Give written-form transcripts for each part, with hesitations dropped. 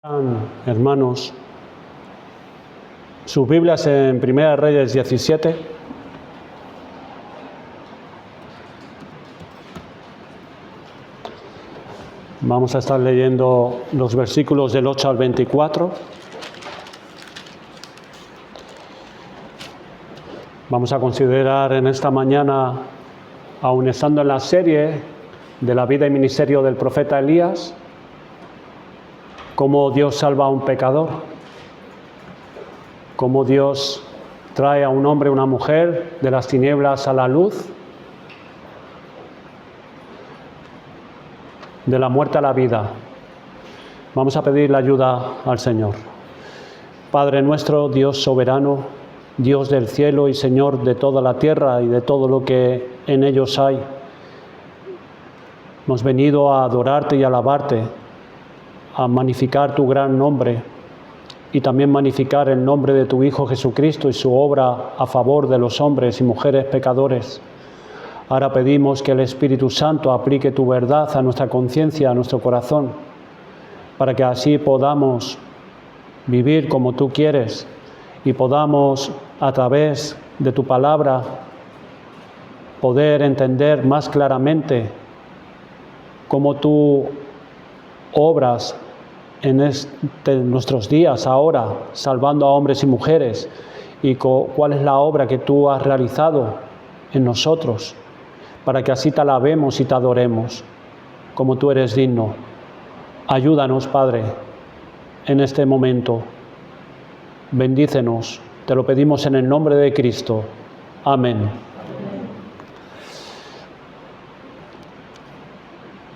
Hermanos, sus Biblias en Primera Reyes 17. Vamos a estar leyendo los versículos del 8 al 24. Vamos a considerar en esta mañana, aun estando en la serie de la vida y ministerio del profeta Elías, cómo Dios salva a un pecador, cómo Dios trae a un hombre o una mujer de las tinieblas a la luz, de la muerte a la vida. Vamos a pedir la ayuda al Señor. Padre nuestro, Dios soberano, Dios del cielo y Señor de toda la tierra y de todo lo que en ellos hay, hemos venido a adorarte y a alabarte, a magnificar tu gran nombre y también magnificar el nombre de tu Hijo Jesucristo y su obra a favor de los hombres y mujeres pecadores. Ahora pedimos que el Espíritu Santo aplique tu verdad a nuestra conciencia, a nuestro corazón, para que así podamos vivir como tú quieres y podamos, a través de tu palabra, poder entender más claramente cómo tú obras en nuestros días ahora, salvando a hombres y mujeres, y cuál es la obra que tú has realizado en nosotros, para que así te alabemos y te adoremos, como tú eres digno. Ayúdanos, Padre, en este momento. Bendícenos, te lo pedimos en el nombre de Cristo. Amén.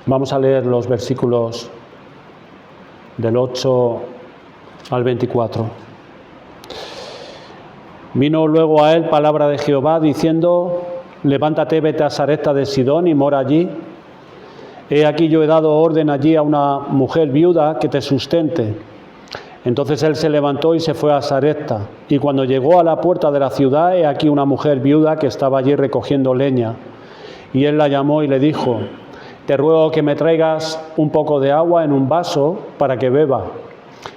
Vamos a leer los versículos del 8 al 24. Vino luego a él palabra de Jehová, diciendo: levántate, vete a Sarepta de Sidón y mora allí. He aquí yo he dado orden allí a una mujer viuda que te sustente. Entonces él se levantó y se fue a Sarepta. Y cuando llegó a la puerta de la ciudad, he aquí una mujer viuda que estaba allí recogiendo leña. Y él la llamó y le dijo: te ruego que me traigas un poco de agua en un vaso para que beba.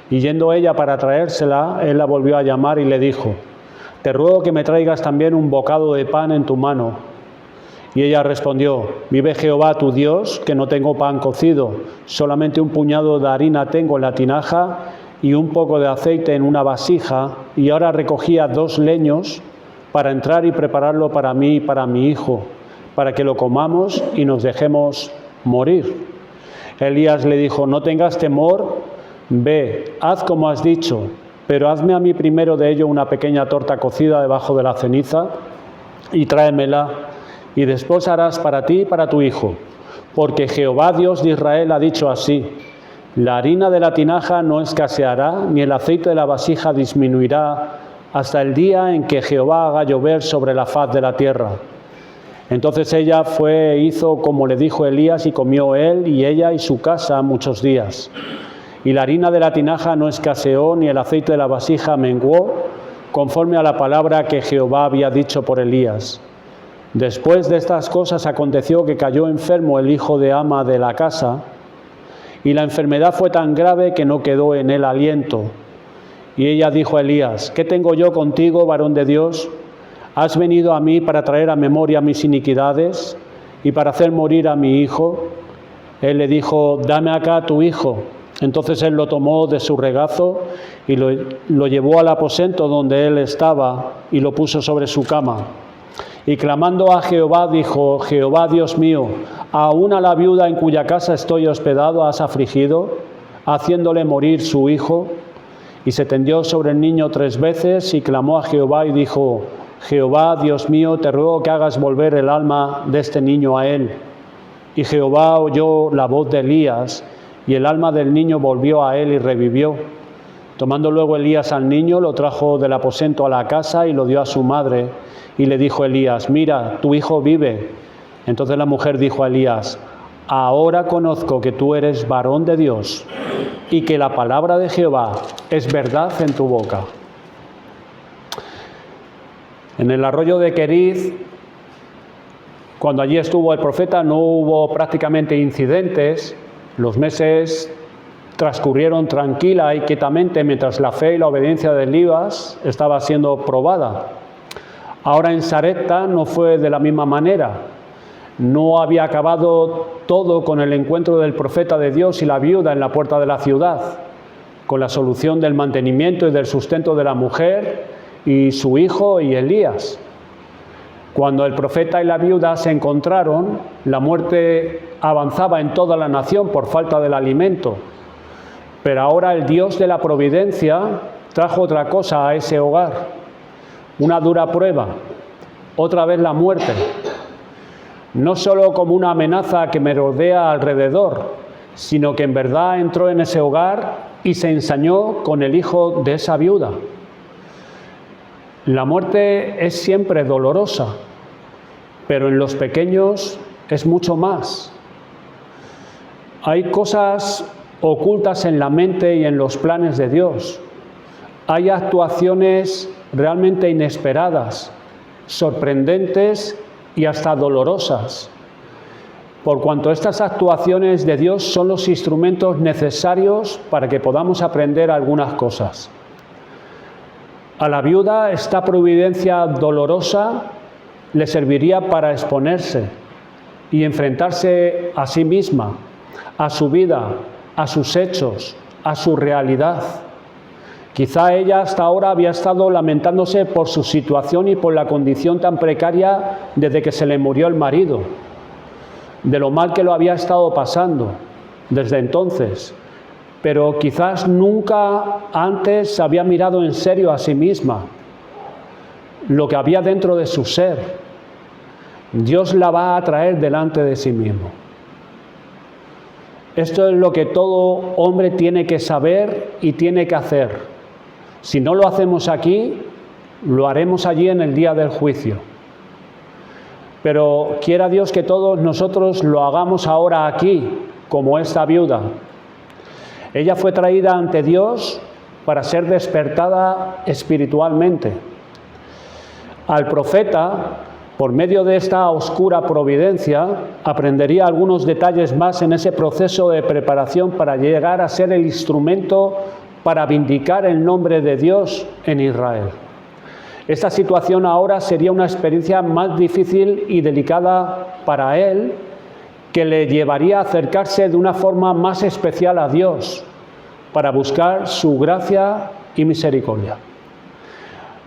Y yendo ella para traérsela, él la volvió a llamar y le dijo: te ruego que me traigas también un bocado de pan en tu mano. Y ella respondió: vive Jehová tu Dios, que no tengo pan cocido, solamente un puñado de harina tengo en la tinaja y un poco de aceite en una vasija, y ahora recogía 2 leños para entrar y prepararlo para mí y para mi hijo, para que lo comamos y nos dejemos morir. Elías le dijo: no tengas temor, ve, haz como has dicho, pero hazme a mí primero de ello una pequeña torta cocida debajo de la ceniza y tráemela, y después harás para ti y para tu hijo, porque Jehová Dios de Israel ha dicho así: la harina de la tinaja no escaseará, ni el aceite de la vasija disminuirá, hasta el día en que Jehová haga llover sobre la faz de la tierra. Entonces ella fue e hizo como le dijo Elías, y comió él y ella y su casa muchos días. Y la harina de la tinaja no escaseó, ni el aceite de la vasija menguó, conforme a la palabra que Jehová había dicho por Elías. Después de estas cosas aconteció que cayó enfermo el hijo de ama de la casa, y la enfermedad fue tan grave que no quedó en él aliento. Y ella dijo a Elías: ¿qué tengo yo contigo, varón de Dios? ¿Has venido a mí para traer a memoria mis iniquidades y para hacer morir a mi hijo? Él le dijo: dame acá tu hijo. Entonces él lo tomó de su regazo y lo llevó al aposento donde él estaba y lo puso sobre su cama. Y clamando a Jehová dijo: Jehová Dios mío, aún a la viuda en cuya casa estoy hospedado has afligido, haciéndole morir su hijo. Y se tendió sobre el niño 3 veces y clamó a Jehová y dijo: Jehová Dios mío, te ruego que hagas volver el alma de este niño a él. Y Jehová oyó la voz de Elías, y el alma del niño volvió a él y revivió. Tomando luego Elías al niño, lo trajo del aposento a la casa y lo dio a su madre. Y le dijo Elías: mira, tu hijo vive. Entonces la mujer dijo a Elías: ahora conozco que tú eres varón de Dios y que la palabra de Jehová es verdad en tu boca. En el arroyo de Queriz, cuando allí estuvo el profeta, no hubo prácticamente incidentes. Los meses transcurrieron tranquila y quietamente mientras la fe y la obediencia de Elías estaba siendo probada. Ahora en Sarepta no fue de la misma manera. No había acabado todo con el encuentro del profeta de Dios y la viuda en la puerta de la ciudad, con la solución del mantenimiento y del sustento de la mujer y su hijo y Elías. Cuando el profeta y la viuda se encontraron, la muerte avanzaba en toda la nación por falta del alimento. Pero ahora el Dios de la providencia trajo otra cosa a ese hogar, una dura prueba, otra vez la muerte. No solo como una amenaza que me rodea alrededor, sino que en verdad entró en ese hogar y se ensañó con el hijo de esa viuda. La muerte es siempre dolorosa, pero en los pequeños es mucho más. Hay cosas ocultas en la mente y en los planes de Dios. Hay actuaciones realmente inesperadas, sorprendentes y hasta dolorosas, por cuanto estas actuaciones de Dios son los instrumentos necesarios para que podamos aprender algunas cosas. A la viuda esta providencia dolorosa le serviría para exponerse y enfrentarse a sí misma, a su vida, a sus hechos, a su realidad. Quizá ella hasta ahora había estado lamentándose por su situación y por la condición tan precaria desde que se le murió el marido, de lo mal que lo había estado pasando desde entonces, pero quizás nunca antes se había mirado en serio a sí misma, lo que había dentro de su ser. Dios la va a traer delante de sí mismo. Esto es lo que todo hombre tiene que saber y tiene que hacer. Si no lo hacemos aquí, lo haremos allí en el día del juicio. Pero quiera Dios que todos nosotros lo hagamos ahora aquí, como esta viuda. Ella fue traída ante Dios para ser despertada espiritualmente. Al profeta, por medio de esta oscura providencia, aprendería algunos detalles más en ese proceso de preparación para llegar a ser el instrumento para vindicar el nombre de Dios en Israel. Esta situación ahora sería una experiencia más difícil y delicada para él, que le llevaría a acercarse de una forma más especial a Dios, para buscar su gracia y misericordia.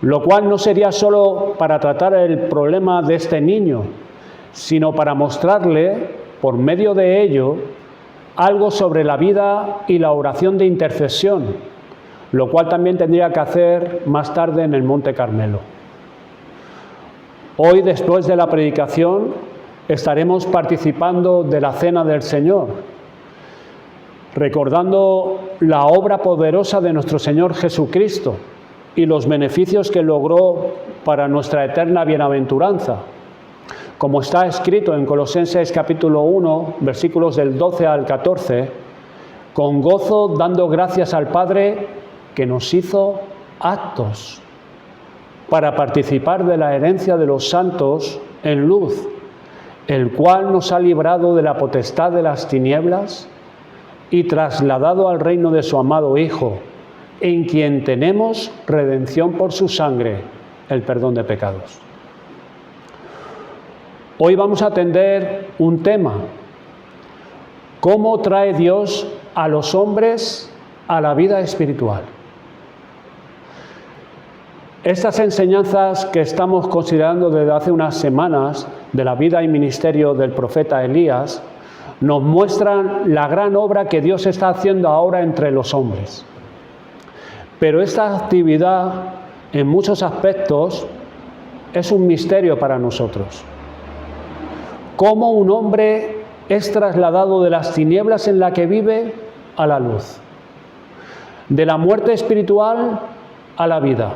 Lo cual no sería solo para tratar el problema de este niño, sino para mostrarle, por medio de ello, algo sobre la vida y la oración de intercesión, lo cual también tendría que hacer más tarde en el Monte Carmelo. Hoy, después de la predicación, estaremos participando de la Cena del Señor, recordando la obra poderosa de nuestro Señor Jesucristo y los beneficios que logró para nuestra eterna bienaventuranza. Como está escrito en Colosenses capítulo 1, versículos del 12 al 14, con gozo dando gracias al Padre que nos hizo aptos para participar de la herencia de los santos en luz, el cual nos ha librado de la potestad de las tinieblas y trasladado al reino de su amado Hijo, en quien tenemos redención por su sangre, el perdón de pecados. Hoy vamos a atender un tema: ¿cómo trae Dios a los hombres a la vida espiritual? Estas enseñanzas que estamos considerando desde hace unas semanas de la vida y ministerio del profeta Elías nos muestran la gran obra que Dios está haciendo ahora entre los hombres. Pero esta actividad, en muchos aspectos, es un misterio para nosotros. ¿Cómo un hombre es trasladado de las tinieblas en la que vive a la luz? De la muerte espiritual a la vida.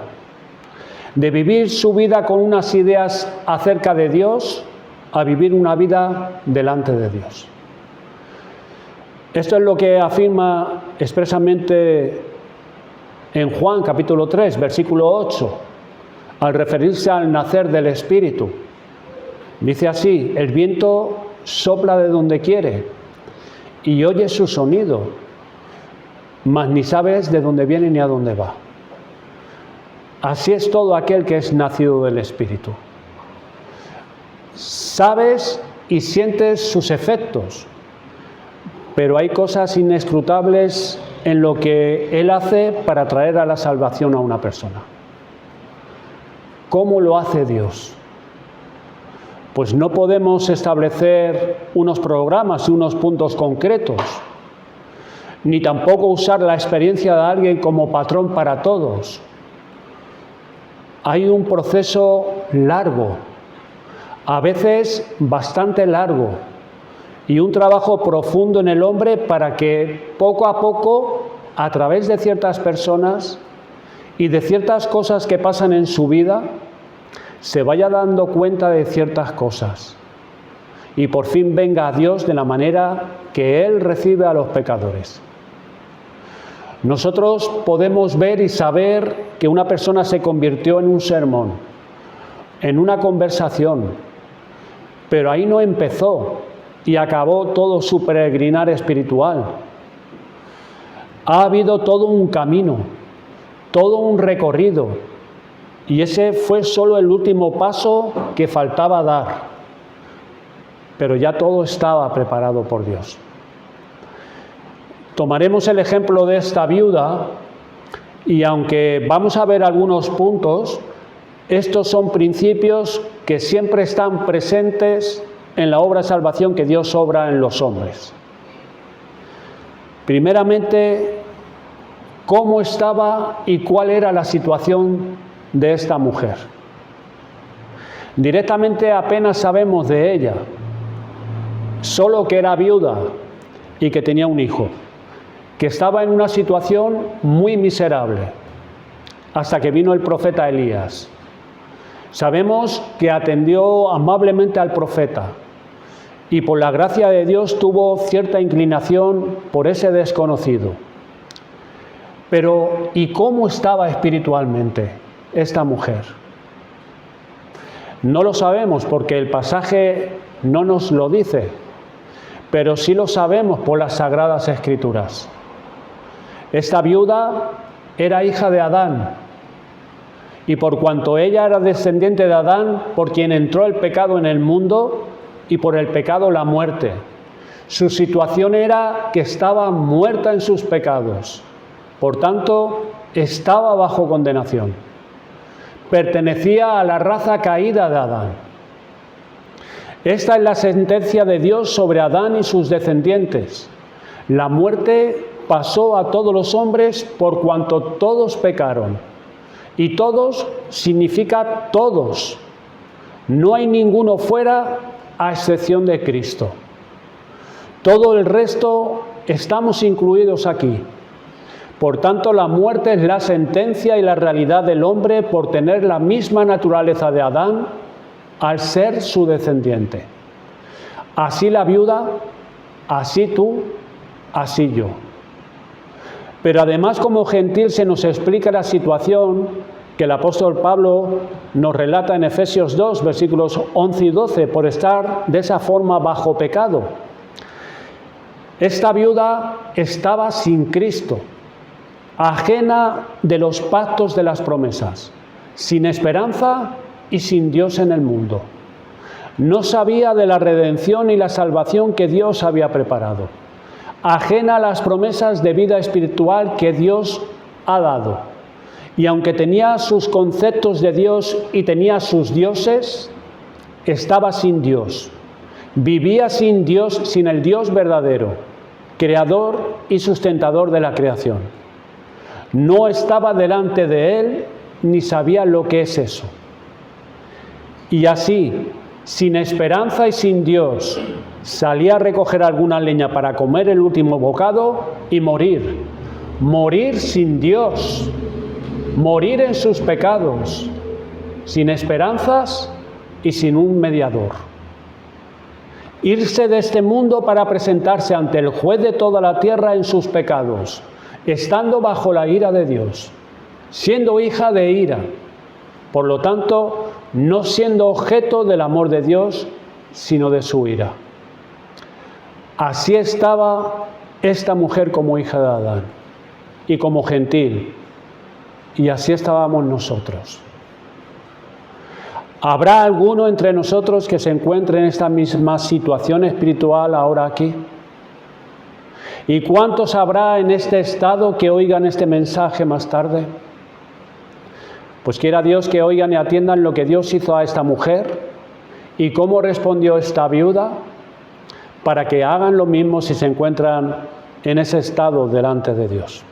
De vivir su vida con unas ideas acerca de Dios a vivir una vida delante de Dios. Esto es lo que afirma expresamente en Juan capítulo 3, versículo 8, al referirse al nacer del Espíritu. Dice así: el viento sopla de donde quiere y oye su sonido, mas ni sabes de dónde viene ni a dónde va. Así es todo aquel que es nacido del Espíritu. Sabes y sientes sus efectos, pero hay cosas inescrutables en lo que Él hace para traer a la salvación a una persona. ¿Cómo lo hace Dios? Pues no podemos establecer unos programas y unos puntos concretos, ni tampoco usar la experiencia de alguien como patrón para todos. Hay un proceso largo, a veces bastante largo, y un trabajo profundo en el hombre para que poco a poco, a través de ciertas personas y de ciertas cosas que pasan en su vida, se vaya dando cuenta de ciertas cosas y por fin venga a Dios de la manera que Él recibe a los pecadores. Nosotros podemos ver y saber que una persona se convirtió en un sermón, en una conversación, pero ahí no empezó y acabó todo su peregrinar espiritual. Ha habido todo un camino, todo un recorrido, y ese fue solo el último paso que faltaba dar, pero ya todo estaba preparado por Dios. Tomaremos el ejemplo de esta viuda y aunque vamos a ver algunos puntos, estos son principios que siempre están presentes en la obra de salvación que Dios obra en los hombres. Primeramente, ¿cómo estaba y cuál era la situación de esta mujer? Directamente apenas sabemos de ella, solo que era viuda y que tenía un hijo, que estaba en una situación muy miserable, hasta que vino el profeta Elías. Sabemos que atendió amablemente al profeta y por la gracia de Dios tuvo cierta inclinación por ese desconocido. Pero, ¿y cómo estaba espiritualmente esta mujer? No lo sabemos porque el pasaje no nos lo dice, pero sí lo sabemos por las Sagradas Escrituras. Esta viuda era hija de Adán, y por cuanto ella era descendiente de Adán, por quien entró el pecado en el mundo y por el pecado la muerte, su situación era que estaba muerta en sus pecados, por tanto estaba bajo condenación. Pertenecía a la raza caída de Adán. Esta es la sentencia de Dios sobre Adán y sus descendientes. La muerte pasó a todos los hombres por cuanto todos pecaron. Y todos significa todos. No hay ninguno fuera a excepción de Cristo. Todo el resto estamos incluidos aquí. Por tanto, la muerte es la sentencia y la realidad del hombre por tener la misma naturaleza de Adán al ser su descendiente. Así la viuda, así tú, así yo. Pero además como gentil se nos explica la situación que el apóstol Pablo nos relata en Efesios 2, versículos 11 y 12, por estar de esa forma bajo pecado. Esta viuda estaba sin Cristo, ajena de los pactos de las promesas, sin esperanza y sin Dios en el mundo. No sabía de la redención y la salvación que Dios había preparado, ajena a las promesas de vida espiritual que Dios ha dado. Y aunque tenía sus conceptos de Dios y tenía sus dioses, estaba sin Dios. Vivía sin Dios, sin el Dios verdadero, creador y sustentador de la creación. No estaba delante de Él ni sabía lo que es eso. Y así, sin esperanza y sin Dios, salía a recoger alguna leña para comer el último bocado y morir. Morir sin Dios, morir en sus pecados, sin esperanzas y sin un mediador. Irse de este mundo para presentarse ante el juez de toda la tierra en sus pecados, estando bajo la ira de Dios, siendo hija de ira, por lo tanto, no siendo objeto del amor de Dios, sino de su ira. Así estaba esta mujer como hija de Adán. y como gentil. Y así estábamos nosotros. ¿Habrá alguno entre nosotros que se encuentre en esta misma situación espiritual ahora aquí? ¿Y cuántos habrá en este estado que oigan este mensaje más tarde? Pues quiera Dios que oigan y atiendan lo que Dios hizo a esta mujer y cómo respondió esta viuda, para que hagan lo mismo si se encuentran en ese estado delante de Dios.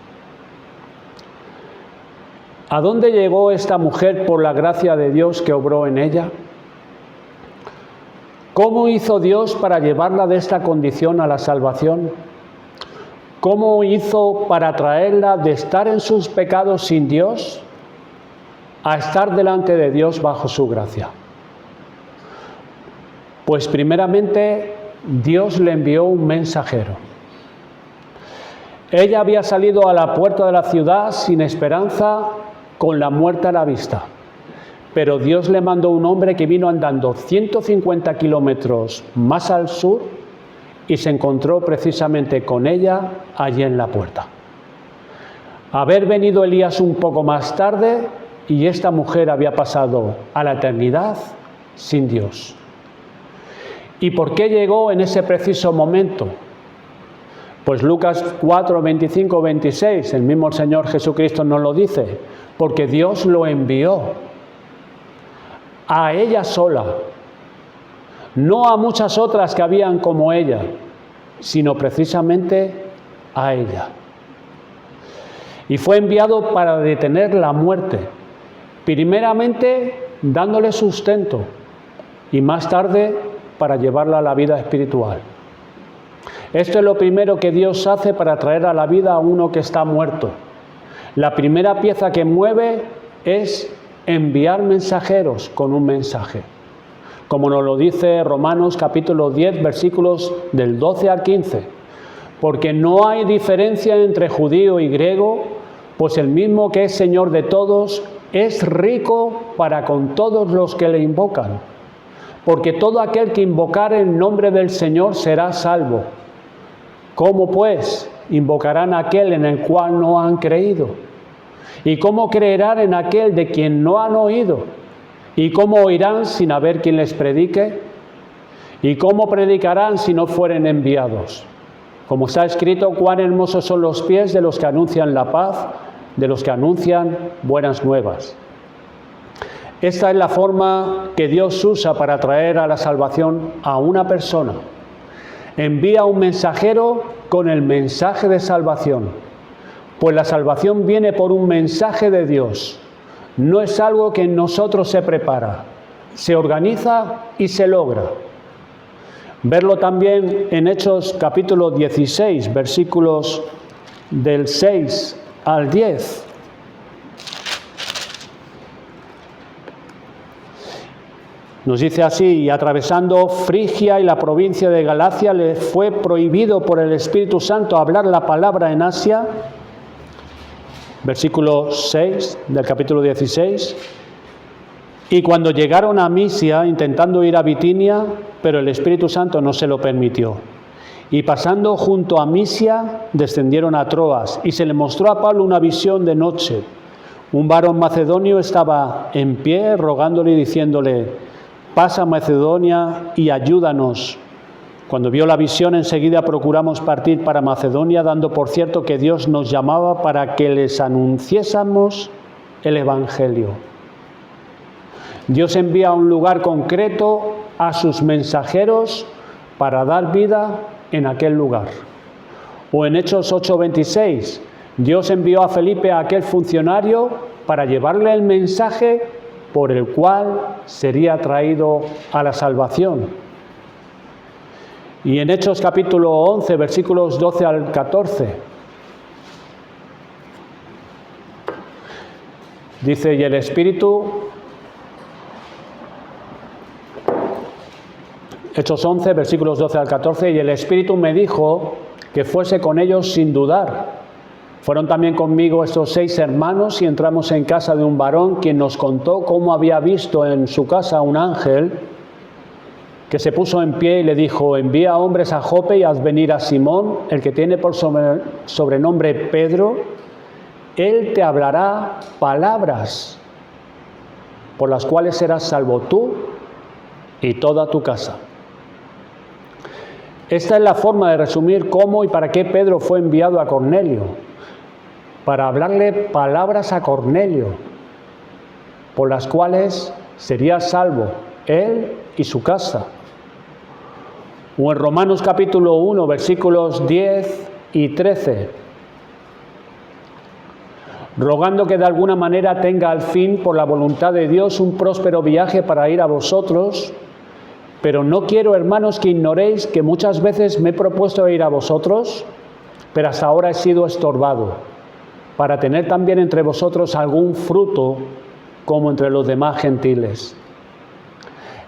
¿A dónde llegó esta mujer por la gracia de Dios que obró en ella? ¿Cómo hizo Dios para llevarla de esta condición a la salvación? ¿Cómo hizo para traerla de estar en sus pecados sin Dios a estar delante de Dios bajo su gracia? Pues primeramente Dios le envió un mensajero. Ella había salido a la puerta de la ciudad sin esperanza, con la muerte a la vista. Pero Dios le mandó un hombre que vino andando 150 kilómetros más al sur y se encontró precisamente con ella allí en la puerta. Haber venido Elías un poco más tarde y esta mujer había pasado a la eternidad sin Dios. ¿Y por qué llegó en ese preciso momento? Pues Lucas 4, 25, 26, el mismo Señor Jesucristo nos lo dice, porque Dios lo envió a ella sola, no a muchas otras que habían como ella, sino precisamente a ella. Y fue enviado para detener la muerte, primeramente dándole sustento y más tarde para llevarla a la vida espiritual. Esto es lo primero que Dios hace para traer a la vida a uno que está muerto. La primera pieza que mueve es enviar mensajeros con un mensaje. Como nos lo dice Romanos capítulo 10, versículos del 12 al 15. Porque no hay diferencia entre judío y griego, pues el mismo que es Señor de todos es rico para con todos los que le invocan. Porque todo aquel que invocare el nombre del Señor será salvo. ¿Cómo pues invocarán a aquel en el cual no han creído? ¿Y cómo creerán en aquel de quien no han oído? ¿Y cómo oirán sin haber quien les predique? ¿Y cómo predicarán si no fueren enviados? Como está escrito, cuán hermosos son los pies de los que anuncian la paz, de los que anuncian buenas nuevas. Esta es la forma que Dios usa para traer a la salvación a una persona. Envía un mensajero con el mensaje de salvación, pues la salvación viene por un mensaje de Dios. No es algo que en nosotros se prepara, se organiza y se logra. Verlo también en Hechos capítulo 16, versículos del 6 al 10. Nos dice así: y atravesando Frigia y la provincia de Galacia, le fue prohibido por el Espíritu Santo hablar la palabra en Asia. Versículo 6 del capítulo 16. Y cuando llegaron a Misia, intentando ir a Bitinia, pero el Espíritu Santo no se lo permitió. Y pasando junto a Misia, descendieron a Troas, y se le mostró a Pablo una visión de noche. Un varón macedonio estaba en pie, rogándole y diciéndole: pasa a Macedonia y ayúdanos. Cuando vio la visión, enseguida procuramos partir para Macedonia, dando por cierto que Dios nos llamaba para que les anunciésemos el Evangelio. Dios envía a un lugar concreto a sus mensajeros para dar vida en aquel lugar. O en Hechos 8:26, Dios envió a Felipe, a aquel funcionario, para llevarle el mensaje por el cual sería traído a la salvación. Y en Hechos capítulo 11, versículos 12 al 14, dice: y el Espíritu, Hechos 11, versículos 12 al 14, y el Espíritu me dijo que fuese con ellos sin dudar. Fueron también conmigo estos 6 hermanos y entramos en casa de un varón quien nos contó cómo había visto en su casa un ángel que se puso en pie y le dijo: envía hombres a Jope y haz venir a Simón, el que tiene por sobrenombre Pedro. Él te hablará palabras por las cuales serás salvo tú y toda tu casa. Esta es la forma de resumir cómo y para qué Pedro fue enviado a Cornelio, para hablarle palabras a Cornelio, por las cuales sería salvo él y su casa. O en Romanos capítulo 1, versículos 10 y 13, rogando que de alguna manera tenga al fin, por la voluntad de Dios, un próspero viaje para ir a vosotros, pero no quiero, hermanos, que ignoréis que muchas veces me he propuesto ir a vosotros, pero hasta ahora he sido estorbado, para tener también entre vosotros algún fruto como entre los demás gentiles.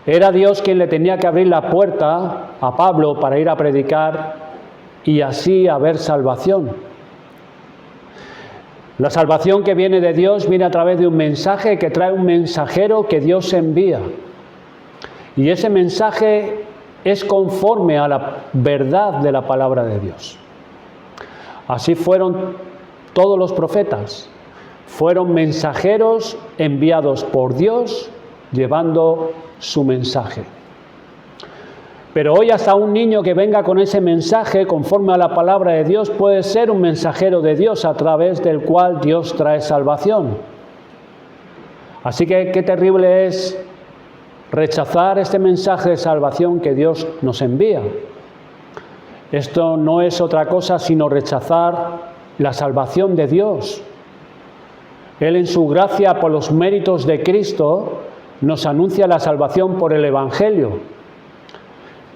Era Dios quien le tenía que abrir la puerta a Pablo para ir a predicar y así haber salvación. La salvación que viene de Dios viene a través de un mensaje que trae un mensajero que Dios envía. Y ese mensaje es conforme a la verdad de la palabra de Dios. Así fueron todos los profetas. Fueron mensajeros enviados por Dios llevando su mensaje. Pero hoy hasta un niño que venga con ese mensaje conforme a la palabra de Dios puede ser un mensajero de Dios a través del cual Dios trae salvación. Así que qué terrible es rechazar este mensaje de salvación que Dios nos envía. Esto no es otra cosa sino rechazar la salvación de Dios. Él en su gracia por los méritos de Cristo nos anuncia la salvación por el Evangelio.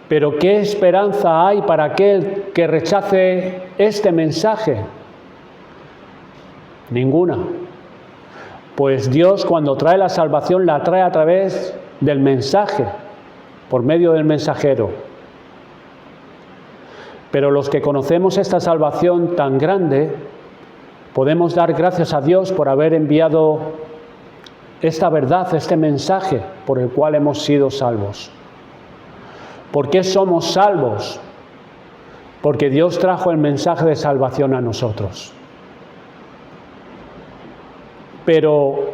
Pero ¿qué esperanza hay para aquel que rechace este mensaje? Ninguna. Pues Dios cuando trae la salvación la trae a través del mensaje, por medio del mensajero. Pero los que conocemos esta salvación tan grande, podemos dar gracias a Dios por haber enviado esta verdad, este mensaje por el cual hemos sido salvos. ¿Por qué somos salvos? Porque Dios trajo el mensaje de salvación a nosotros. Pero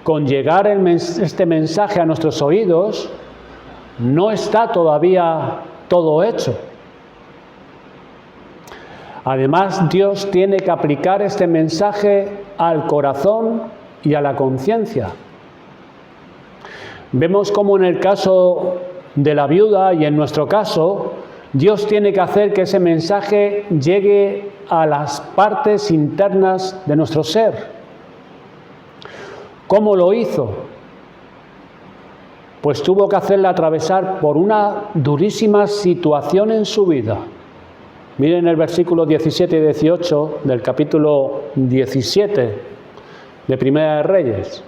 con llegar este mensaje a nuestros oídos, no está todavía todo hecho. Además, Dios tiene que aplicar este mensaje al corazón y a la conciencia. Vemos cómo en el caso de la viuda y en nuestro caso, Dios tiene que hacer que ese mensaje llegue a las partes internas de nuestro ser. ¿Cómo lo hizo? Pues tuvo que hacerla atravesar por una durísima situación en su vida. Miren el versículo 17 y 18 del capítulo 17 de Primera de Reyes.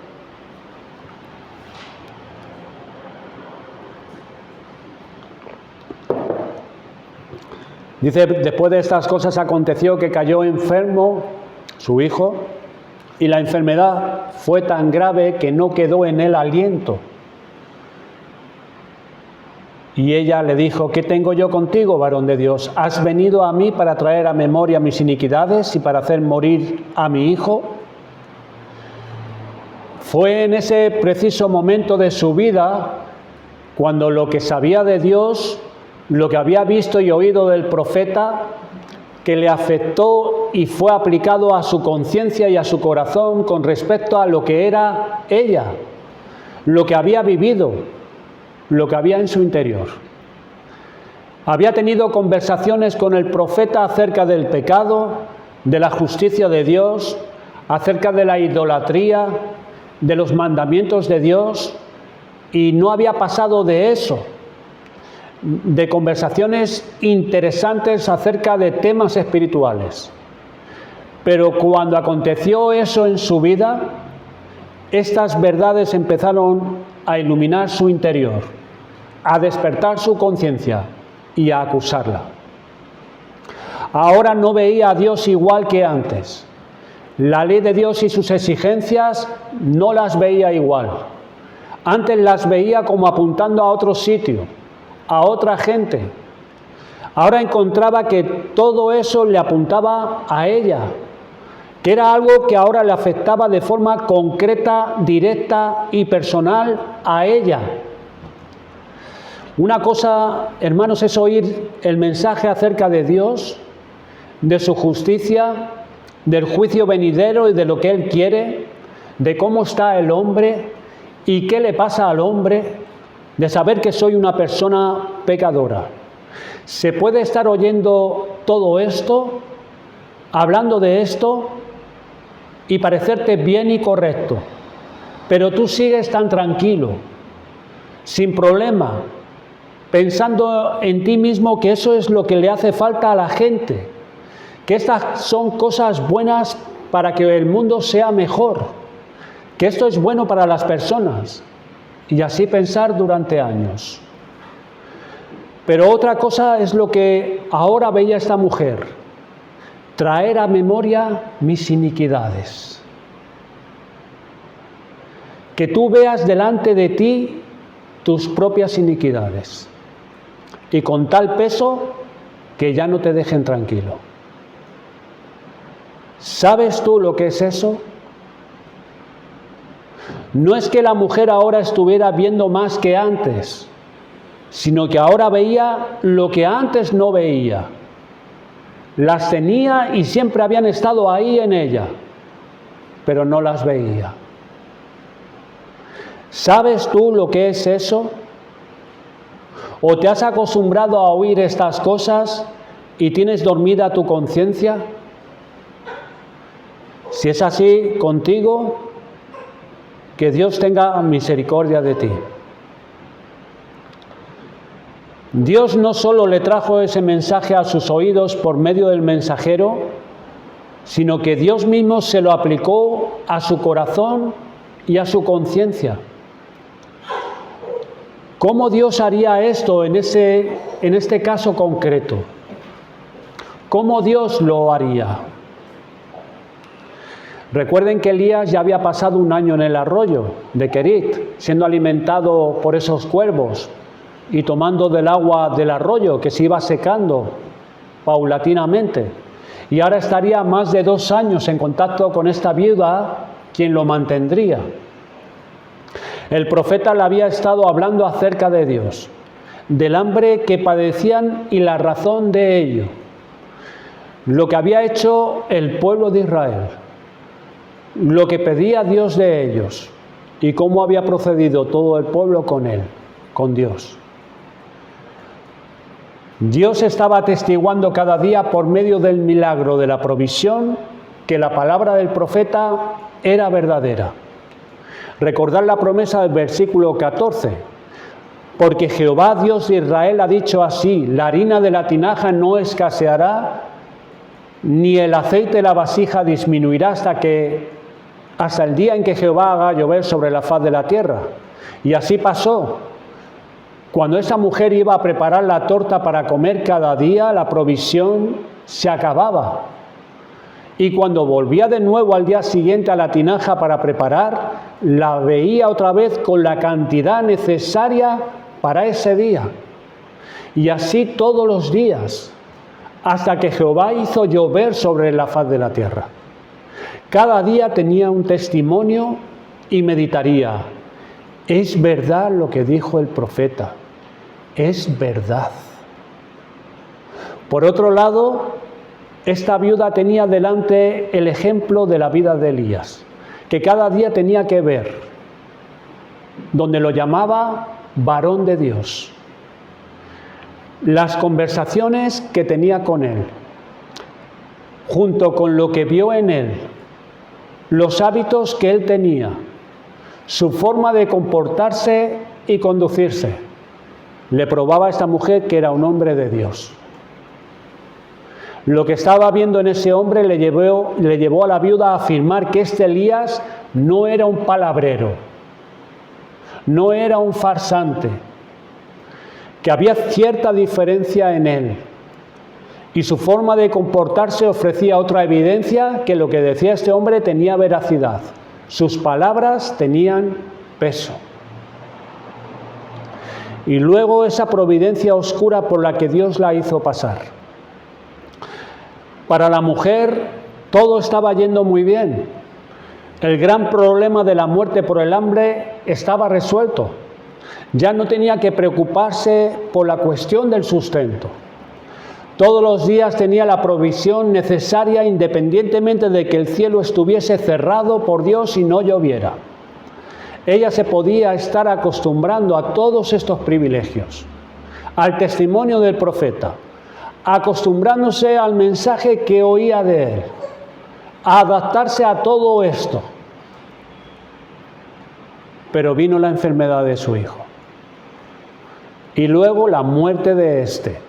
Dice, después de estas cosas aconteció que cayó enfermo su hijo, y la enfermedad fue tan grave que no quedó en él aliento. Y ella le dijo, ¿qué tengo yo contigo, varón de Dios? ¿Has venido a mí para traer a memoria mis iniquidades y para hacer morir a mi hijo? Fue en ese preciso momento de su vida cuando lo que sabía de Dios, lo que había visto y oído del profeta, que le afectó y fue aplicado a su conciencia y a su corazón con respecto a lo que era ella, lo que había vivido, lo que había en su interior. Había tenido conversaciones con el profeta acerca del pecado, de la justicia de Dios, acerca de la idolatría, de los mandamientos de Dios, y no había pasado de eso, de conversaciones interesantes acerca de temas espirituales. Pero cuando aconteció eso en su vida, estas verdades empezaron a iluminar su interior, a despertar su conciencia y a acusarla. Ahora no veía a Dios igual que antes. La ley de Dios y sus exigencias no las veía igual. Antes las veía como apuntando a otro sitio, a otra gente. Ahora encontraba que todo eso le apuntaba a ella, que era algo que ahora le afectaba de forma concreta, directa y personal a ella. Una cosa, hermanos, es oír el mensaje acerca de Dios, de su justicia, del juicio venidero y de lo que Él quiere, de cómo está el hombre y qué le pasa al hombre, de saber que soy una persona pecadora. Se puede estar oyendo todo esto, hablando de esto y parecerte bien y correcto, pero tú sigues tan tranquilo, sin problema, pensando en ti mismo que eso es lo que le hace falta a la gente, que estas son cosas buenas para que el mundo sea mejor, que esto es bueno para las personas, y así pensar durante años. Pero otra cosa es lo que ahora veía esta mujer: traer a memoria mis iniquidades. Que tú veas delante de ti tus propias iniquidades y con tal peso que ya no te dejen tranquilo. ¿Sabes tú lo que es eso? No es que la mujer ahora estuviera viendo más que antes, sino que ahora veía lo que antes no veía. Las tenía y siempre habían estado ahí en ella, pero no las veía. ¿Sabes tú lo que es eso? ¿O te has acostumbrado a oír estas cosas y tienes dormida tu conciencia? Si es así contigo, que Dios tenga misericordia de ti. Dios no solo le trajo ese mensaje a sus oídos por medio del mensajero, sino que Dios mismo se lo aplicó a su corazón y a su conciencia. ¿Cómo Dios haría esto en este caso concreto? ¿Cómo Dios lo haría? Recuerden que Elías ya había pasado 1 año en el arroyo de Kerit, siendo alimentado por esos cuervos y tomando del agua del arroyo que se iba secando paulatinamente. Y ahora estaría más de 2 años en contacto con esta viuda, quien lo mantendría. El profeta le había estado hablando acerca de Dios, del hambre que padecían y la razón de ello, lo que había hecho el pueblo de Israel, lo que pedía Dios de ellos y cómo había procedido todo el pueblo con él, con Dios. Dios estaba atestiguando cada día por medio del milagro de la provisión que la palabra del profeta era verdadera. Recordad la promesa del versículo 14. Porque Jehová Dios de Israel ha dicho así: la harina de la tinaja no escaseará, ni el aceite de la vasija disminuirá hasta el día en que Jehová haga llover sobre la faz de la tierra. Y así pasó. Cuando esa mujer iba a preparar la torta para comer cada día, la provisión se acababa. Y cuando volvía de nuevo al día siguiente a la tinaja para preparar, la veía otra vez con la cantidad necesaria para ese día. Y así todos los días, hasta que Jehová hizo llover sobre la faz de la tierra. Cada día tenía un testimonio y meditaría: es verdad lo que dijo el profeta, es verdad. Por otro lado, esta viuda tenía delante el ejemplo de la vida de Elías, que cada día tenía que ver, donde lo llamaba varón de Dios. Las conversaciones que tenía con él, junto con lo que vio en él, los hábitos que él tenía, su forma de comportarse y conducirse, le probaba a esta mujer que era un hombre de Dios. Lo que estaba viendo en ese hombre le llevó a la viuda a afirmar que este Elías no era un palabrero, no era un farsante, que había cierta diferencia en él. Y su forma de comportarse ofrecía otra evidencia que lo que decía este hombre tenía veracidad. Sus palabras tenían peso. Y luego esa providencia oscura por la que Dios la hizo pasar. Para la mujer, Todo estaba yendo muy bien. El gran problema de la muerte por el hambre estaba resuelto. Ya no tenía que preocuparse por la cuestión del sustento. Todos los días tenía la provisión necesaria independientemente de que el cielo estuviese cerrado por Dios y no lloviera. Ella se podía estar acostumbrando a todos estos privilegios, al testimonio del profeta, acostumbrándose al mensaje que oía de él, a adaptarse a todo esto. Pero vino la enfermedad de su hijo y luego la muerte de éste.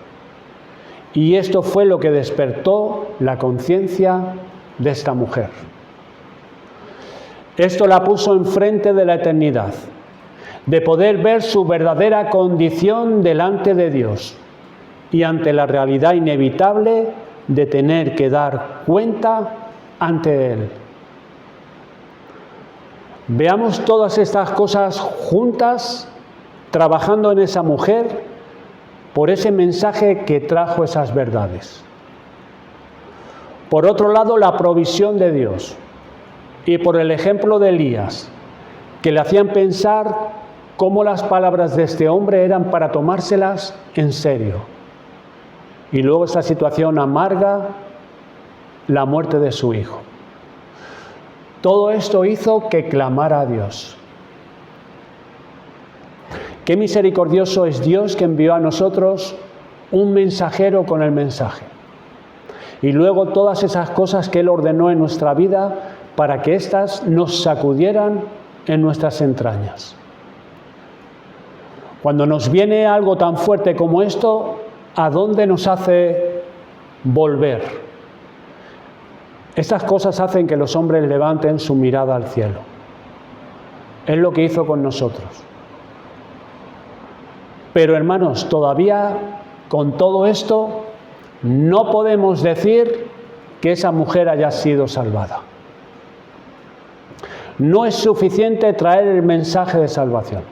Y esto fue lo que despertó la conciencia de esta mujer. Esto la puso enfrente de la eternidad, de poder ver su verdadera condición delante de Dios y ante la realidad inevitable de tener que dar cuenta ante Él. Veamos todas estas cosas juntas, trabajando en esa mujer, por ese mensaje que trajo esas verdades. Por otro lado, la provisión de Dios, y por el ejemplo de Elías, que le hacían pensar cómo las palabras de este hombre eran para tomárselas en serio. Y luego esta situación amarga, la muerte de su hijo. Todo esto hizo que clamara a Dios. Qué misericordioso es Dios que envió a nosotros un mensajero con el mensaje. Y luego todas esas cosas que Él ordenó en nuestra vida para que éstas nos sacudieran en nuestras entrañas. Cuando nos viene algo tan fuerte como esto, ¿a dónde nos hace volver? Estas cosas hacen que los hombres levanten su mirada al cielo. Es lo que hizo con nosotros. Pero hermanos, todavía con todo esto no podemos decir que esa mujer haya sido salvada. No es suficiente traer el mensaje de salvación,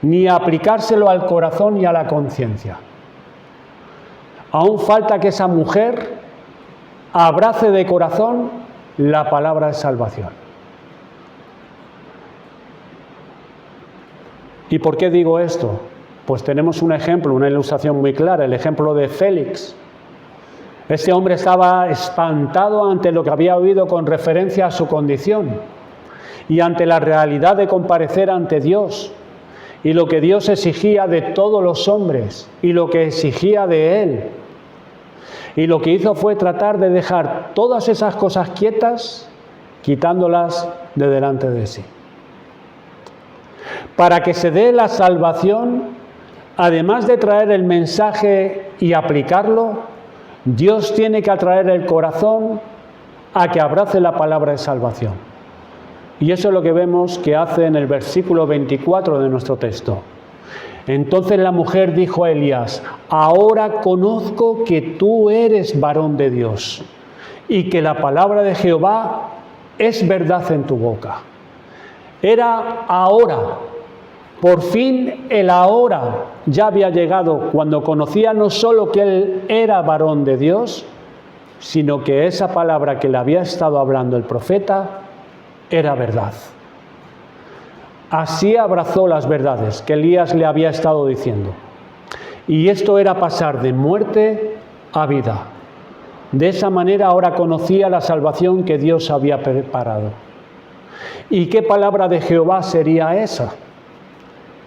ni aplicárselo al corazón y a la conciencia. Aún falta que esa mujer abrace de corazón la palabra de salvación. ¿Y por qué digo esto? Pues tenemos un ejemplo, una ilustración muy clara, el ejemplo de Félix. Este hombre estaba espantado ante lo que había oído con referencia a su condición y ante la realidad de comparecer ante Dios y lo que Dios exigía de todos los hombres y lo que exigía de él. Y lo que hizo fue tratar de dejar todas esas cosas quietas, quitándolas de delante de sí. Para que se dé la salvación, además de traer el mensaje y aplicarlo, Dios tiene que atraer el corazón a que abrace la palabra de salvación. Y eso es lo que vemos que hace en el versículo 24 de nuestro texto. Entonces la mujer dijo a Elías: ahora conozco que tú eres varón de Dios y que la palabra de Jehová es verdad en tu boca. Era ahora, por fin el ahora ya había llegado cuando conocía no solo que él era varón de Dios, sino que esa palabra que le había estado hablando el profeta era verdad. Así abrazó las verdades que Elías le había estado diciendo. Y esto era pasar de muerte a vida. De esa manera ahora conocía la salvación que Dios había preparado. ¿Y qué palabra de Jehová sería esa?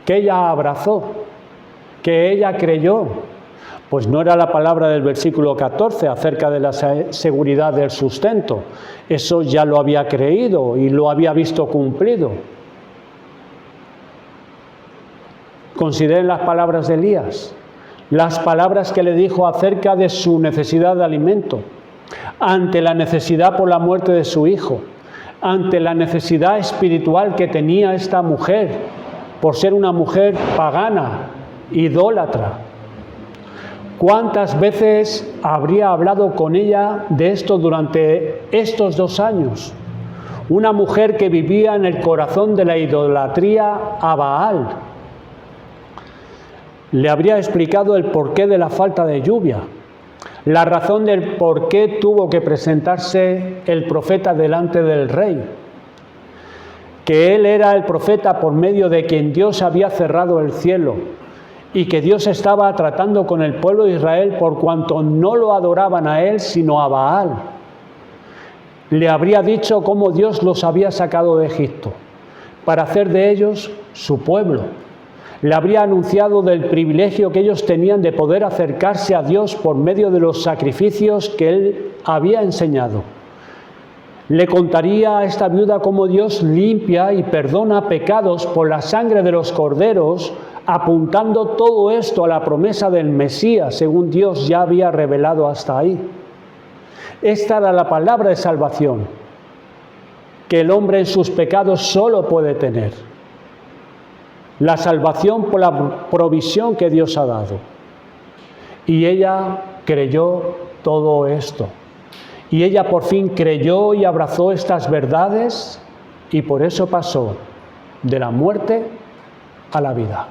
Que ella abrazó, que ella creyó. Pues no era la palabra del versículo 14 acerca de la seguridad del sustento. Eso ya lo había creído y lo había visto cumplido. Consideren las palabras de Elías, las palabras que le dijo acerca de su necesidad de alimento, ante la necesidad por la muerte de su hijo, ante la necesidad espiritual que tenía esta mujer, por ser una mujer pagana, idólatra. ¿Cuántas veces habría hablado con ella de esto durante estos 2 años? Una mujer que vivía en el corazón de la idolatría a Baal. Le habría explicado el porqué de la falta de lluvia, la razón del por qué tuvo que presentarse el profeta delante del rey, que él era el profeta por medio de quien Dios había cerrado el cielo y que Dios estaba tratando con el pueblo de Israel por cuanto no lo adoraban a él sino a Baal. Le habría dicho cómo Dios los había sacado de Egipto para hacer de ellos su pueblo. Le habría anunciado del privilegio que ellos tenían de poder acercarse a Dios por medio de los sacrificios que él había enseñado. Le contaría a esta viuda cómo Dios limpia y perdona pecados por la sangre de los corderos, apuntando todo esto a la promesa del Mesías, según Dios ya había revelado hasta ahí. Esta era la palabra de salvación que el hombre en sus pecados solo puede tener. La salvación por la provisión que Dios ha dado. Y ella creyó todo esto. Y ella por fin creyó y abrazó estas verdades y por eso pasó de la muerte a la vida,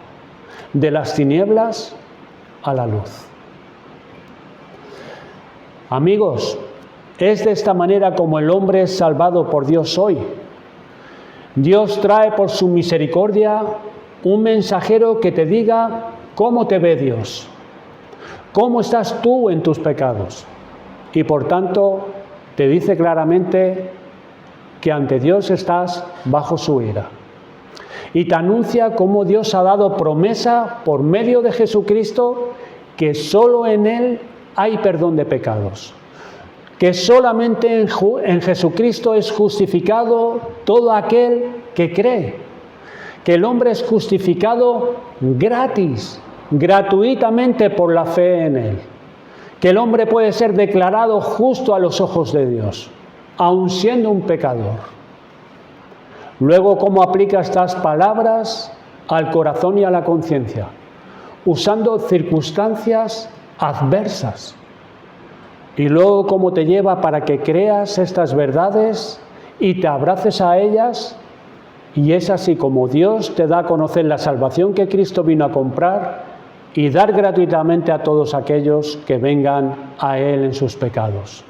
de las tinieblas a la luz. Amigos, es de esta manera como el hombre es salvado por Dios hoy. Dios trae por su misericordia un mensajero que te diga cómo te ve Dios, cómo estás tú en tus pecados. Y por tanto, te dice claramente que ante Dios estás bajo su ira. Y te anuncia cómo Dios ha dado promesa por medio de Jesucristo que solo en Él hay perdón de pecados. Que solamente en Jesucristo es justificado todo aquel que cree. Que el hombre es justificado gratis, gratuitamente por la fe en Él. Que el hombre puede ser declarado justo a los ojos de Dios, aun siendo un pecador. Luego, ¿cómo aplica estas palabras al corazón y a la conciencia? Usando circunstancias adversas. Y luego, ¿cómo te lleva para que creas estas verdades y te abraces a ellas? Y es así como Dios te da a conocer la salvación que Cristo vino a comprar y dar gratuitamente a todos aquellos que vengan a Él en sus pecados.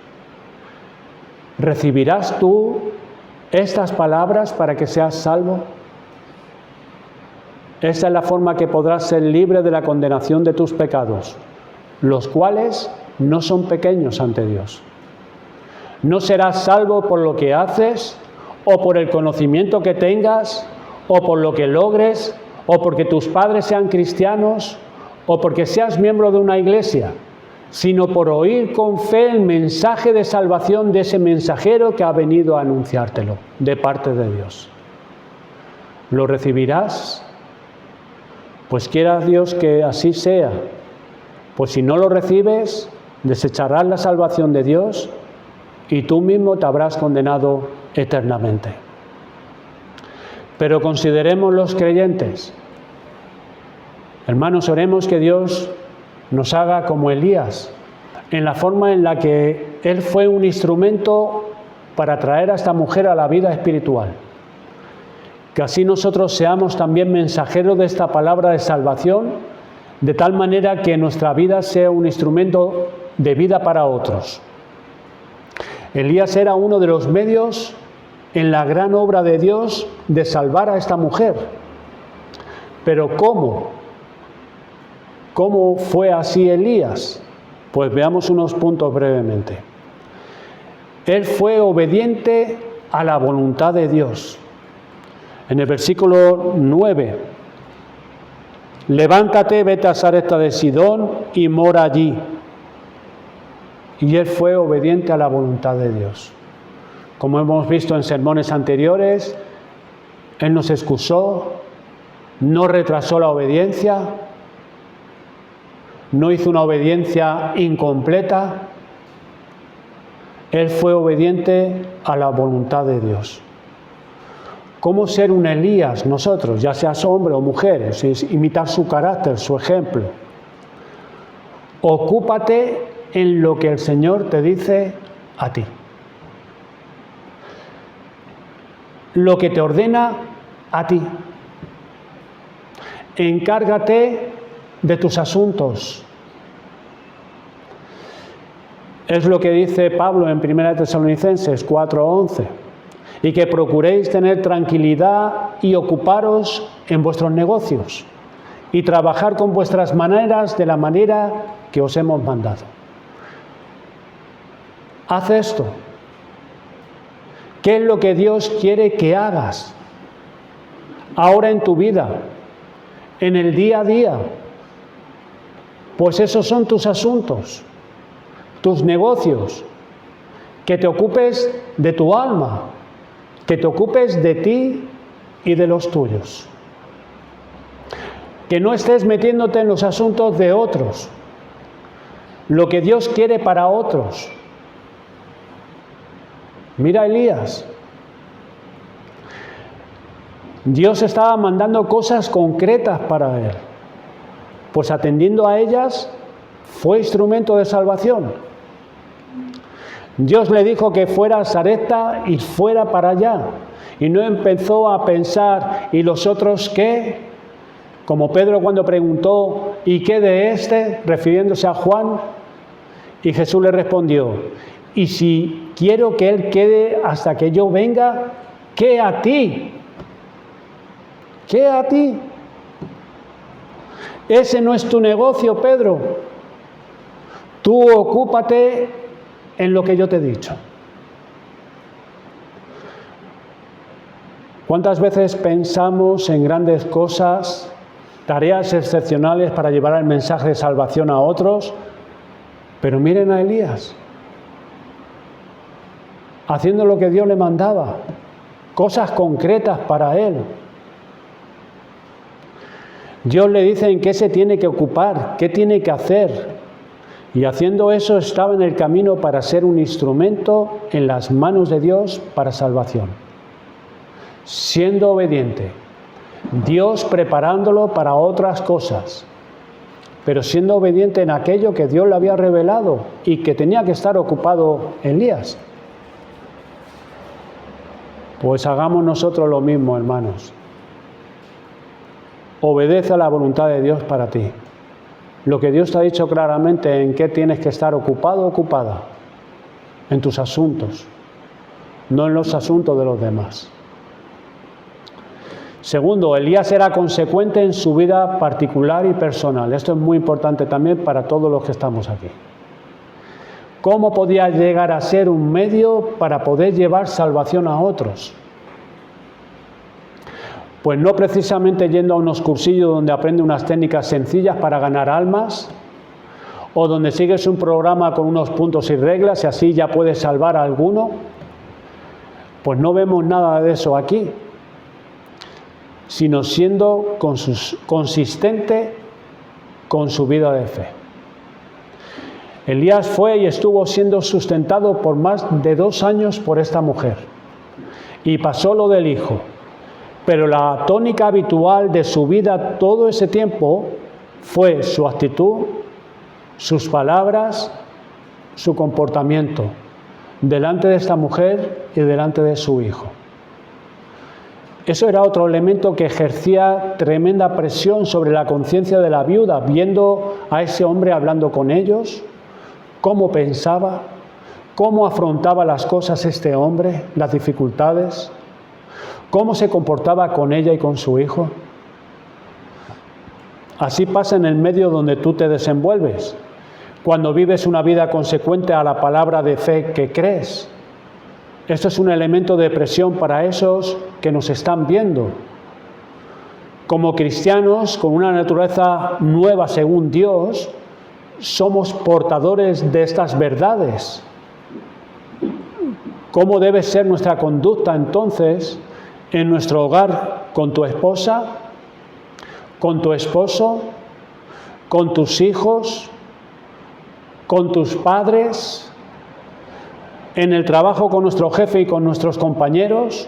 ¿Recibirás tú estas palabras para que seas salvo? Esta es la forma que podrás ser libre de la condenación de tus pecados, los cuales no son pequeños ante Dios. No serás salvo por lo que haces, o por el conocimiento que tengas, o por lo que logres, o porque tus padres sean cristianos, o porque seas miembro de una iglesia, sino por oír con fe el mensaje de salvación de ese mensajero que ha venido a anunciártelo de parte de Dios. ¿Lo recibirás? Pues quiera Dios que así sea. Pues si no lo recibes, desecharás la salvación de Dios y tú mismo te habrás condenado eternamente. Pero consideremos los creyentes. Hermanos, oremos que Dios nos haga como Elías, en la forma en la que él fue un instrumento para traer a esta mujer a la vida espiritual. Que así nosotros seamos también mensajeros de esta palabra de salvación, de tal manera que nuestra vida sea un instrumento de vida para otros. Elías era uno de los medios en la gran obra de Dios de salvar a esta mujer. Pero ¿cómo? ¿Cómo fue así Elías? Pues veamos unos puntos brevemente. Él fue obediente a la voluntad de Dios. En el versículo 9, levántate, vete a Sarepta de Sidón y mora allí. Y él fue obediente a la voluntad de Dios. Como hemos visto en sermones anteriores, él no se excusó, no retrasó la obediencia, no hizo una obediencia incompleta. Él fue obediente a la voluntad de Dios. ¿Cómo ser un Elías nosotros, ya seas hombre o mujer? Es imitar su carácter, su ejemplo. Ocúpate en lo que el Señor te dice a ti. Lo que te ordena a ti. Encárgate de tus asuntos. Es lo que dice Pablo en 1 Tesalonicenses 4:11. Y que procuréis tener tranquilidad y ocuparos en vuestros negocios y trabajar con vuestras maneras de la manera que os hemos mandado. Haz esto. ¿Qué es lo que Dios quiere que hagas ahora en tu vida, en el día a día? Pues esos son tus asuntos, tus negocios, que te ocupes de tu alma, que te ocupes de ti y de los tuyos. Que no estés metiéndote en los asuntos de otros, lo que Dios quiere para otros. Mira a Elías. Dios estaba mandando cosas concretas para él, pues atendiendo a ellas fue instrumento de salvación. Dios le dijo que fuera a Sarepta y fuera para allá, y no empezó a pensar, ¿y los otros qué? Como Pedro cuando preguntó, ¿y qué de este?, refiriéndose a Juan, y Jesús le respondió, ¿y si quiero que él quede hasta que yo venga, qué a ti? ¿Qué a ti? Ese no es tu negocio, Pedro. Tú ocúpate en lo que yo te he dicho. ¿Cuántas veces pensamos en grandes cosas, tareas excepcionales para llevar el mensaje de salvación a otros? Pero miren a Elías, haciendo lo que Dios le mandaba, cosas concretas para él. Dios le dice en qué se tiene que ocupar, qué tiene que hacer. Y haciendo eso estaba en el camino para ser un instrumento en las manos de Dios para salvación. Siendo obediente, Dios preparándolo para otras cosas, pero siendo obediente en aquello que Dios le había revelado y que tenía que estar ocupado Elías. Pues hagamos nosotros lo mismo, hermanos. Obedece a la voluntad de Dios para ti. Lo que Dios te ha dicho claramente en qué tienes que estar ocupado o ocupada, en tus asuntos, no en los asuntos de los demás. Segundo, Elías era consecuente en su vida particular y personal. Esto es muy importante también para todos los que estamos aquí. ¿Cómo podía llegar a ser un medio para poder llevar salvación a otros? Pues no precisamente yendo a unos cursillos donde aprende unas técnicas sencillas para ganar almas, o donde sigues un programa con unos puntos y reglas y así ya puedes salvar a alguno. Pues no vemos nada de eso aquí, sino siendo consistente con su vida de fe. Elías fue y estuvo siendo sustentado por más de 2 años por esta mujer, y pasó lo del hijo. Pero la tónica habitual de su vida todo ese tiempo fue su actitud, sus palabras, su comportamiento delante de esta mujer y delante de su hijo. Eso era otro elemento que ejercía tremenda presión sobre la conciencia de la viuda, viendo a ese hombre hablando con ellos, cómo pensaba, cómo afrontaba las cosas este hombre, las dificultades, cómo se comportaba con ella y con su hijo. Así pasa en el medio donde tú te desenvuelves, cuando vives una vida consecuente a la palabra de fe que crees. Esto es un elemento de presión para esos que nos están viendo. Como cristianos, con una naturaleza nueva según Dios, somos portadores de estas verdades. ¿Cómo debe ser nuestra conducta entonces en nuestro hogar con tu esposa, con tu esposo, con tus hijos, con tus padres, en el trabajo con nuestro jefe y con nuestros compañeros,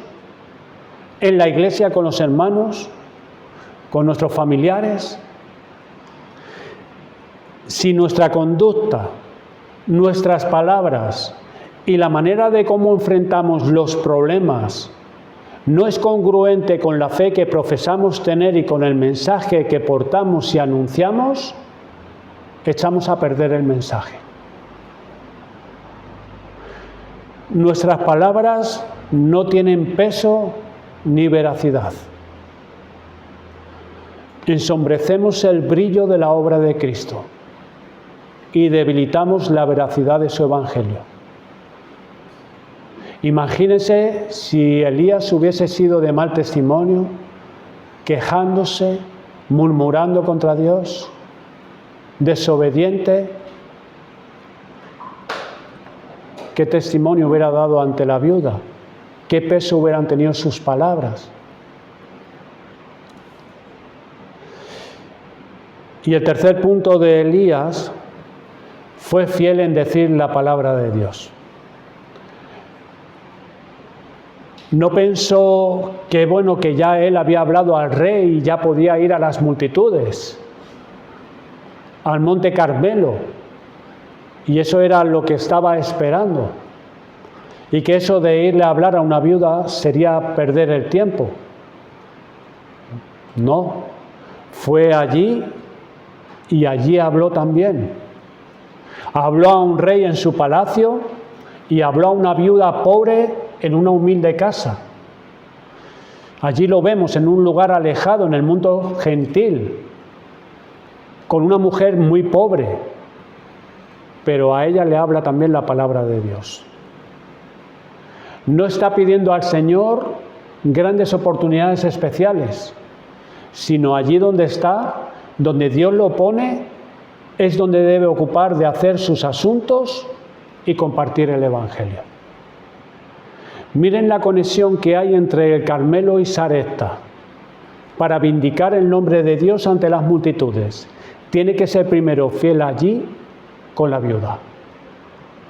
en la iglesia con los hermanos, con nuestros familiares? Si nuestra conducta, nuestras palabras y la manera de cómo enfrentamos los problemas no es congruente con la fe que profesamos tener y con el mensaje que portamos y anunciamos, echamos a perder el mensaje. nuestras palabras no tienen peso ni veracidad. Ensombrecemos el brillo de la obra de Cristo y debilitamos la veracidad de su Evangelio. Imagínense si Elías hubiese sido de mal testimonio, quejándose, murmurando contra Dios, desobediente. ¿Qué testimonio hubiera dado ante la viuda? ¿Qué peso hubieran tenido sus palabras? Y el tercer punto de Elías fue fiel en decir la palabra de Dios. No pensó que bueno, que ya él había hablado al rey y ya podía ir a las multitudes, al monte Carmelo, y eso era lo que estaba esperando, y que eso de irle a hablar a una viuda sería perder el tiempo. No, fue allí y allí habló también. Habló a un rey en su palacio y habló a una viuda pobre en una humilde casa. Allí lo vemos en un lugar alejado, en el mundo gentil, con una mujer muy pobre, pero a ella le habla también la palabra de Dios. No está pidiendo al Señor grandes oportunidades especiales, sino allí donde está, donde Dios lo pone, es donde debe ocupar de hacer sus asuntos y compartir el Evangelio. Miren la conexión que hay entre el Carmelo y Sarepta para vindicar el nombre de Dios ante las multitudes. Tiene que ser primero fiel allí con la viuda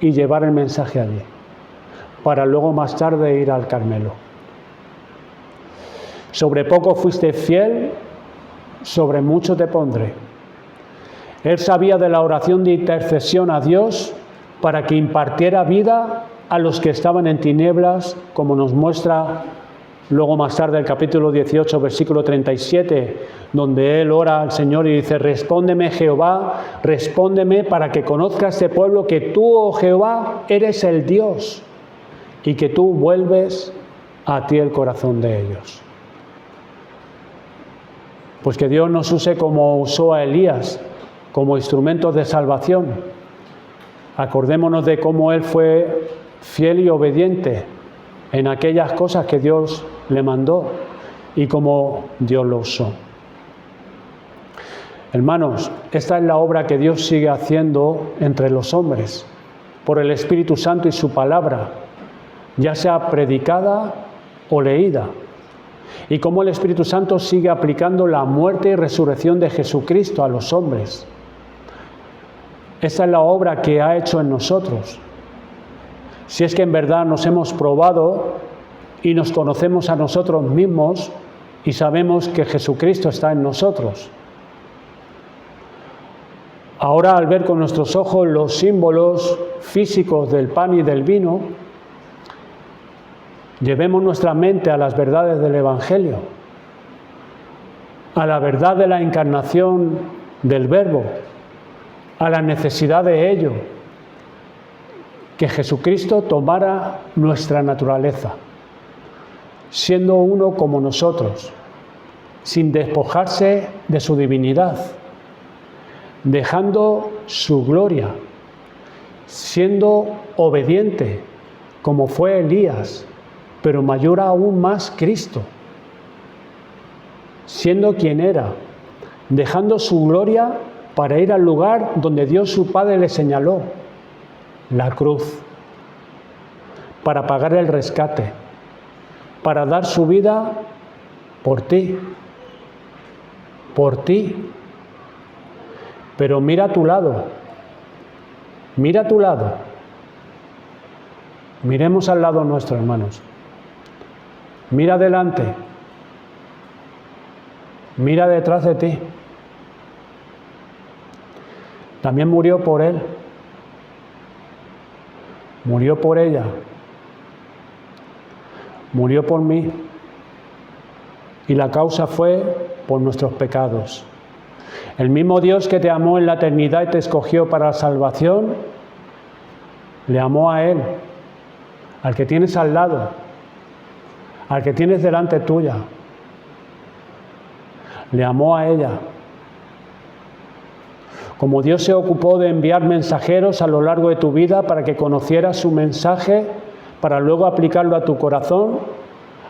y llevar el mensaje allí, para luego más tarde ir al Carmelo. Sobre poco fuiste fiel, sobre mucho te pondré. Él sabía de la oración de intercesión a Dios para que impartiera vida a los que estaban en tinieblas, como nos muestra luego más tarde el capítulo 18, versículo 37, donde él ora al Señor y dice: respóndeme, Jehová, respóndeme para que conozca este pueblo que tú, oh Jehová, eres el Dios y que tú vuelves a ti el corazón de ellos. Pues que Dios nos use como usó a Elías, como instrumentos de salvación. Acordémonos de cómo él fue fiel y obediente en aquellas cosas que Dios le mandó y cómo Dios lo usó. Hermanos, esta es la obra que Dios sigue haciendo entre los hombres, por el Espíritu Santo y su palabra, ya sea predicada o leída, y cómo el Espíritu Santo sigue aplicando la muerte y resurrección de Jesucristo a los hombres. Esta es la obra que ha hecho en nosotros. Si es que en verdad nos hemos probado y nos conocemos a nosotros mismos y sabemos que Jesucristo está en nosotros. Ahora, al ver con nuestros ojos los símbolos físicos del pan y del vino, llevemos nuestra mente a las verdades del Evangelio, a la verdad de la encarnación del Verbo, a la necesidad de ello, que Jesucristo tomara nuestra naturaleza, siendo uno como nosotros, sin despojarse de su divinidad, dejando su gloria, siendo obediente, como fue Elías, pero mayor aún más Cristo, siendo quien era, dejando su gloria para ir al lugar donde Dios su Padre le señaló, la cruz, para pagar el rescate, para dar su vida por ti. Pero mira a tu lado, miremos al lado nuestro, hermanos. Mira adelante, mira detrás de ti. También murió por él, murió por ella, murió por mí, y la causa fue por nuestros pecados. El mismo Dios que te amó en la eternidad y te escogió para la salvación, le amó a él, al que tienes al lado, al que tienes delante tuya. Le amó a ella. Como Dios se ocupó de enviar mensajeros a lo largo de tu vida para que conocieras su mensaje, para luego aplicarlo a tu corazón,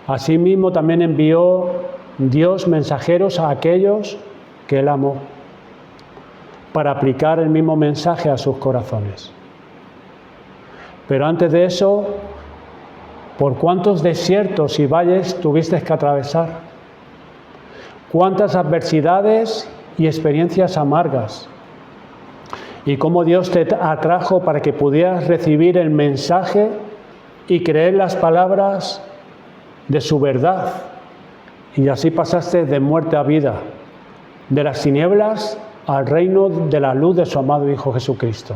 asimismo también envió Dios mensajeros a aquellos que Él amó, para aplicar el mismo mensaje a sus corazones. Pero antes de eso, ¿por cuántos desiertos y valles tuviste que atravesar? ¿Cuántas adversidades y experiencias amargas? Y cómo Dios te atrajo para que pudieras recibir el mensaje y creer las palabras de su verdad. Y así pasaste de muerte a vida, de las tinieblas al reino de la luz de su amado Hijo Jesucristo.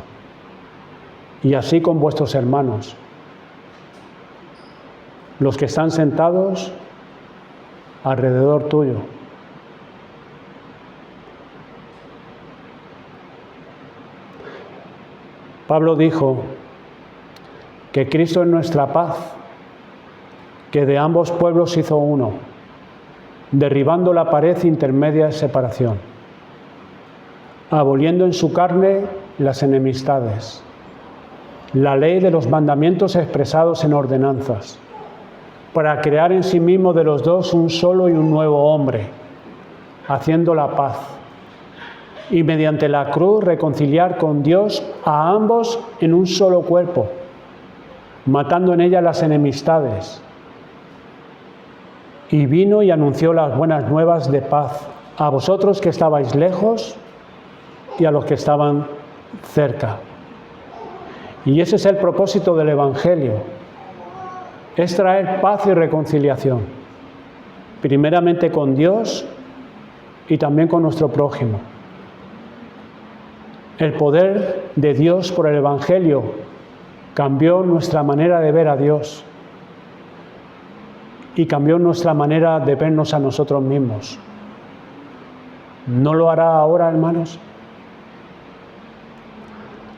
Y así con vuestros hermanos, los que están sentados alrededor tuyo. Pablo dijo que Cristo es nuestra paz, que de ambos pueblos hizo uno, derribando la pared intermedia de separación, aboliendo en su carne las enemistades, la ley de los mandamientos expresados en ordenanzas, para crear en sí mismo de los dos un solo y un nuevo hombre, haciendo la paz, y mediante la cruz reconciliar con Dios a ambos en un solo cuerpo, matando en ella las enemistades. Y vino y anunció las buenas nuevas de paz a vosotros que estabais lejos y a los que estaban cerca. Y ese es el propósito del Evangelio, es traer paz y reconciliación, primeramente con Dios y también con nuestro prójimo. El poder de Dios por el Evangelio cambió nuestra manera de ver a Dios y cambió nuestra manera de vernos a nosotros mismos. ¿No lo hará ahora, hermanos?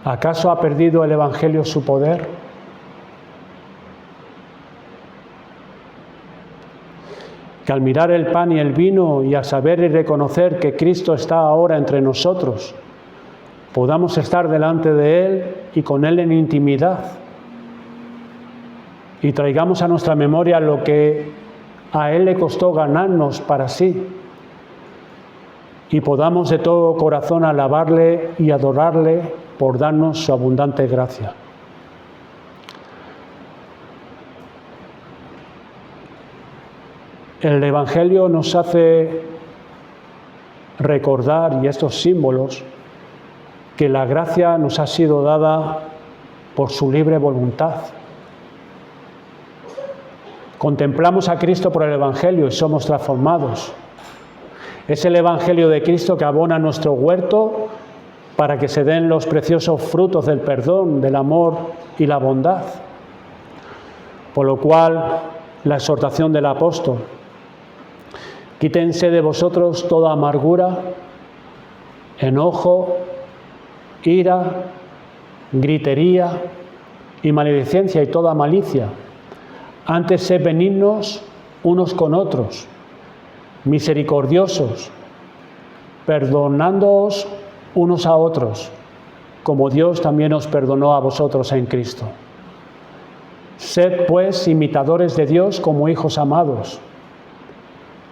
¿Acaso ha perdido el Evangelio su poder? Que al mirar el pan y el vino y al saber y reconocer que Cristo está ahora entre nosotros, podamos estar delante de Él y con Él en intimidad y traigamos a nuestra memoria lo que a Él le costó ganarnos para sí y podamos de todo corazón alabarle y adorarle por darnos su abundante gracia. El Evangelio nos hace recordar, y estos símbolos, que la gracia nos ha sido dada por su libre voluntad. Contemplamos a Cristo por el Evangelio y somos transformados. Es el Evangelio de Cristo que abona nuestro huerto para que se den los preciosos frutos del perdón, del amor y la bondad. Por lo cual, la exhortación del apóstol: quítense de vosotros toda amargura, enojo, ira, gritería y maledicencia y toda malicia. Antes sed benignos unos con otros, misericordiosos, perdonándoos unos a otros, como Dios también os perdonó a vosotros en Cristo. Sed pues imitadores de Dios como hijos amados,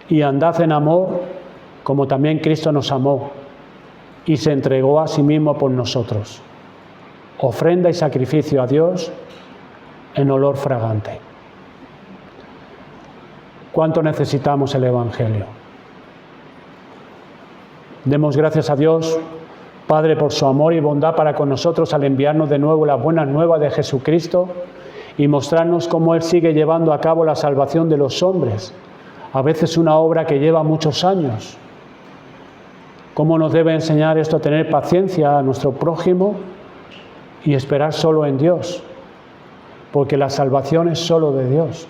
y andad en amor como también Cristo nos amó y se entregó a sí mismo por nosotros, ofrenda y sacrificio a Dios en olor fragante. ¿Cuánto necesitamos el Evangelio? Demos gracias a Dios, Padre, por su amor y bondad para con nosotros al enviarnos de nuevo las buenas nuevas de Jesucristo y mostrarnos cómo Él sigue llevando a cabo la salvación de los hombres, a veces una obra que lleva muchos años. ¿Cómo nos debe enseñar esto a tener paciencia a nuestro prójimo y esperar solo en Dios? Porque la salvación es solo de Dios.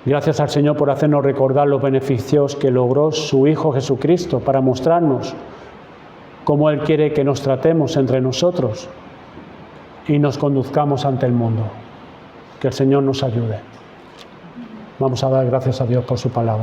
Gracias al Señor por hacernos recordar los beneficios que logró su Hijo Jesucristo para mostrarnos cómo Él quiere que nos tratemos entre nosotros. y nos conduzcamos ante el mundo. Que el Señor nos ayude. Vamos a dar gracias a Dios por su palabra.